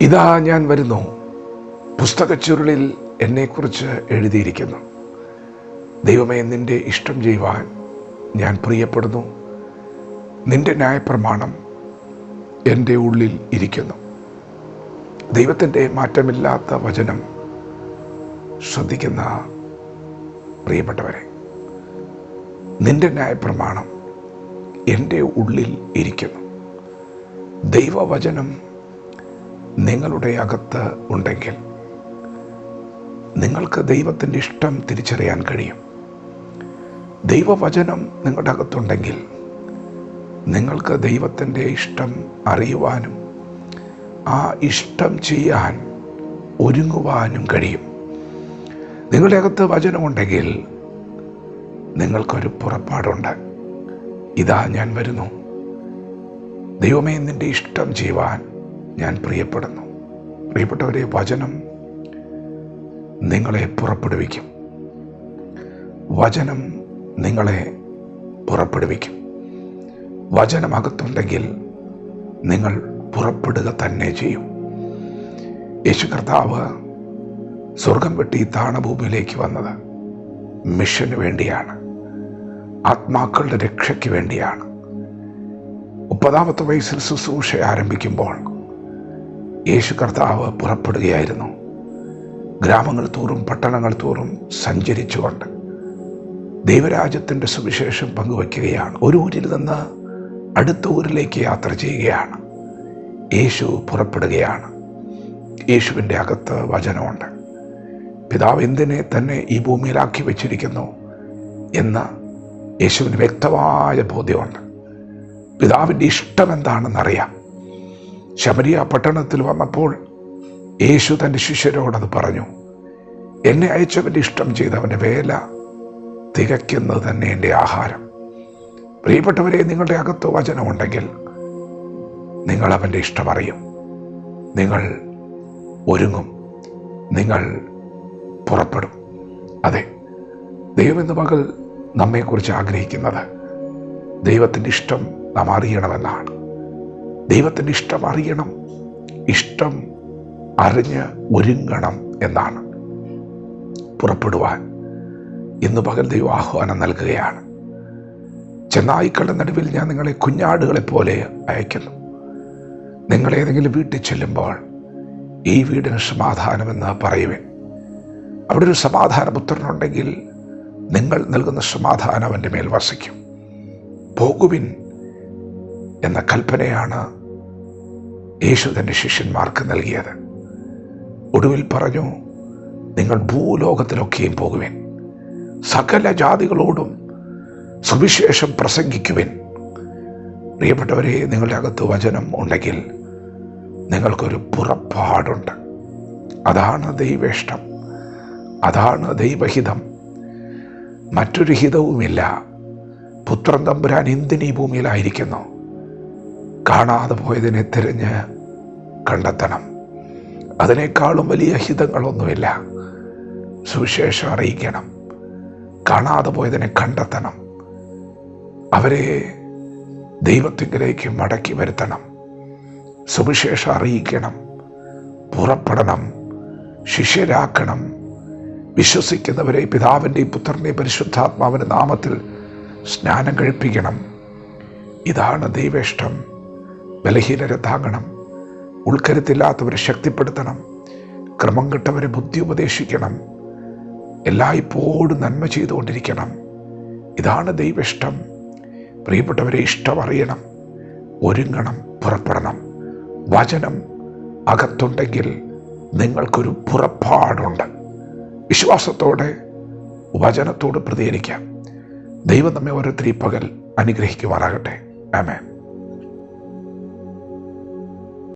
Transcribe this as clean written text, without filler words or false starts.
ഇതാ ഞാൻ വരുന്നു, പുസ്തകച്ചുരുളിൽ എന്നെക്കുറിച്ച് എഴുതിയിരിക്കുന്നു. ദൈവമേ, നിൻ്റെ ഇഷ്ടം ചെയ്യുവാൻ ഞാൻ പ്രിയപ്പെടുന്നു. നിൻ്റെ ന്യായപ്രമാണം എൻ്റെ ഉള്ളിൽ ഇരിക്കുന്നു. ദൈവത്തിൻ്റെ മാറ്റമില്ലാത്ത വചനം ശ്രദ്ധിക്കുന്ന പ്രിയപ്പെട്ടവരെ, നിൻ്റെ ന്യായപ്രമാണം എൻ്റെ ഉള്ളിൽ ഇരിക്കുന്നു. ദൈവവചനം നിങ്ങളുടെ അകത്ത് ഉണ്ടെങ്കിൽ നിങ്ങൾക്ക് ദൈവത്തിൻ്റെ ഇഷ്ടം തിരിച്ചറിയാൻ കഴിയും. ദൈവവചനം നിങ്ങളുടെ അകത്തുണ്ടെങ്കിൽ നിങ്ങൾക്ക് ദൈവത്തിൻ്റെ ഇഷ്ടം അറിയുവാനും ആ ഇഷ്ടം ചെയ്യാൻ ഒരുങ്ങുവാനും കഴിയും. നിങ്ങളുടെ അകത്ത് വചനമുണ്ടെങ്കിൽ നിങ്ങൾക്കൊരു പുറപ്പാടുണ്ട്. ഇതാ ഞാൻ വരുന്നു, ദൈവമേ, നിൻ്റെ ഇഷ്ടം ചെയ്യുവാൻ ഞാൻ പ്രിയപ്പെടുന്നു. പ്രിയപ്പെട്ടവരെ, വചനം നിങ്ങളെ പുറപ്പെടുവിക്കും. വചനം നിങ്ങളെ പുറപ്പെടുവിക്കും. വചനമകത്തുണ്ടെങ്കിൽ നിങ്ങൾ പുറപ്പെടുക തന്നെ ചെയ്യും. യേശു കർത്താവ് സ്വർഗം വിട്ട് ഈ താണഭൂമിയിലേക്ക് വന്നത് മിഷന് വേണ്ടിയാണ്, ആത്മാക്കളുടെ രക്ഷയ്ക്ക് വേണ്ടിയാണ്. 30-ാമത്തെ വയസ്സിൽ ശുശ്രൂഷ ആരംഭിക്കുമ്പോൾ യേശു കർത്താവ് പുറപ്പെടുകയായിരുന്നു. ഗ്രാമങ്ങൾ തോറും പട്ടണങ്ങൾ തോറും സഞ്ചരിച്ചുകൊണ്ട് ദൈവരാജ്യത്തിൻ്റെ സുവിശേഷം പങ്കുവയ്ക്കുകയാണ്. ഒരു ഊരിൽ നിന്ന് അടുത്ത ഊരിലേക്ക് യാത്ര ചെയ്യുകയാണ്. യേശു പുറപ്പെടുകയാണ്. യേശുവിൻ്റെ അകത്ത് വചനമുണ്ട്. പിതാവ് എന്തിനെ തന്നെ ഈ ഭൂമിയിലാക്കി വെച്ചിരിക്കുന്നു എന്ന് യേശുവിന് വ്യക്തമായ ബോധ്യമുണ്ട്. പിതാവിൻ്റെ ഇഷ്ടം എന്താണെന്നറിയാം. ശമരിയ പട്ടണത്തിൽ വന്നപ്പോൾ യേശു തൻ്റെ ശിഷ്യരോടത് പറഞ്ഞു. എന്നെ അയച്ചവൻ്റെ ഇഷ്ടം ചെയ്ത് അവൻ്റെ വേല തികയ്ക്കുന്നത് തന്നെ എൻ്റെ ആഹാരം. പ്രിയപ്പെട്ടവരെ, നിങ്ങളുടെ അകത്ത് വചനമുണ്ടെങ്കിൽ നിങ്ങൾ അവൻ്റെ ഇഷ്ടം അറിയും. നിങ്ങൾ ഒരുങ്ങും, നിങ്ങൾ പുറപ്പെടും. അതെ, ദൈവം ഇന്ന് പകൽ നമ്മെക്കുറിച്ച് ആഗ്രഹിക്കുന്നത് ദൈവത്തിൻ്റെ ഇഷ്ടം നാം അറിയണമെന്നാണ്. ദൈവത്തിൻ്റെ ഇഷ്ടം അറിയണം, ഇഷ്ടം അറിഞ്ഞ് ഒരുങ്ങണം എന്നാണ്. പുറപ്പെടുവാൻ ഇന്ന് പകൽ ദൈവം ആഹ്വാനം നൽകുകയാണ്. ചെന്നായ്ക്കളുടെ നടുവിൽ ഞാൻ നിങ്ങളെ കുഞ്ഞാടുകളെ പോലെ അയക്കുന്നു. നിങ്ങളേതെങ്കിലും വീട്ടിൽ ചെല്ലുമ്പോൾ ഈ വീടിന് സമാധാനമെന്ന് പറയുവിൻ. അവിടെ ഒരു സമാധാനപുത്രനുണ്ടെങ്കിൽ നിങ്ങൾ നൽകുന്ന സമാധാനം അവൻ്റെ മേൽ വസിക്കും. പോകുവിൻ എന്ന കൽപ്പനയാണ് യേശു തൻ്റെ ശിഷ്യന്മാർക്ക് നൽകിയത്. ഒടുവിൽ പറഞ്ഞു, നിങ്ങൾ ഭൂലോകത്തിലൊക്കെയും പോകുവിൻ, സകല ജാതികളോടും സുവിശേഷം പ്രസംഗിക്കുവിൻ. പ്രിയപ്പെട്ടവരെ, നിങ്ങളുടെ അകത്ത് വചനം ഉണ്ടെങ്കിൽ നിങ്ങൾക്കൊരു പുറപ്പാടുണ്ട്. അതാണ് ദൈവേഷ്ടം, അതാണ് ദൈവഹിതം. മറ്റൊരു ഹിതവുമില്ല. പുത്രൻ തമ്പുരാൻ എന്തിനീ ഭൂമിയിലായിരിക്കുന്നു? കാണാതെ പോയതിനെ തിരഞ്ഞ് കണ്ടെത്തണം. അതിനേക്കാളും വലിയ ഹിതങ്ങളൊന്നുമില്ല. സുവിശേഷം അറിയിക്കണം, കാണാതെ പോയതിനെ കണ്ടെത്തണം, അവരെ ദൈവത്തിങ്കിലേക്ക് മടക്കി വരുത്തണം, സുവിശേഷം അറിയിക്കണം, പുറപ്പെടണം, ശിഷ്യരാക്കണം, വിശ്വസിക്കുന്നവരെ പിതാവിൻ്റെയും പുത്രൻ്റെയും പരിശുദ്ധാത്മാവിൻ്റെ നാമത്തിൽ സ്നാനം കഴിപ്പിക്കണം. ഇതാണ് ദൈവേഷ്ടം. ബലഹീനരെ താങ്ങണം, ഉൾക്കരുത്തില്ലാത്തവരെ ശക്തിപ്പെടുത്തണം, ക്രമം കെട്ടവരെ ബുദ്ധി ഉപദേശിക്കണം, എല്ലായ്പ്പോഴും നന്മ ചെയ്തുകൊണ്ടിരിക്കണം. ഇതാണ് ദൈവേഷ്ടം. പ്രിയപ്പെട്ടവരെ, ഇഷ്ടം അറിയണം, ഒരുങ്ങണം, പുറപ്പെടണം. വചനം അകത്തുണ്ടെങ്കിൽ നിങ്ങൾക്കൊരു പുറപ്പാടുണ്ട്. വിശ്വാസത്തോടെ വചനത്തോട് പ്രതികരിക്കാം. ദൈവം നമ്മെ ഓരോരുത്തരും ഈ പകൽ അനുഗ്രഹിക്കുമാറാകട്ടെ. ആമേൻ.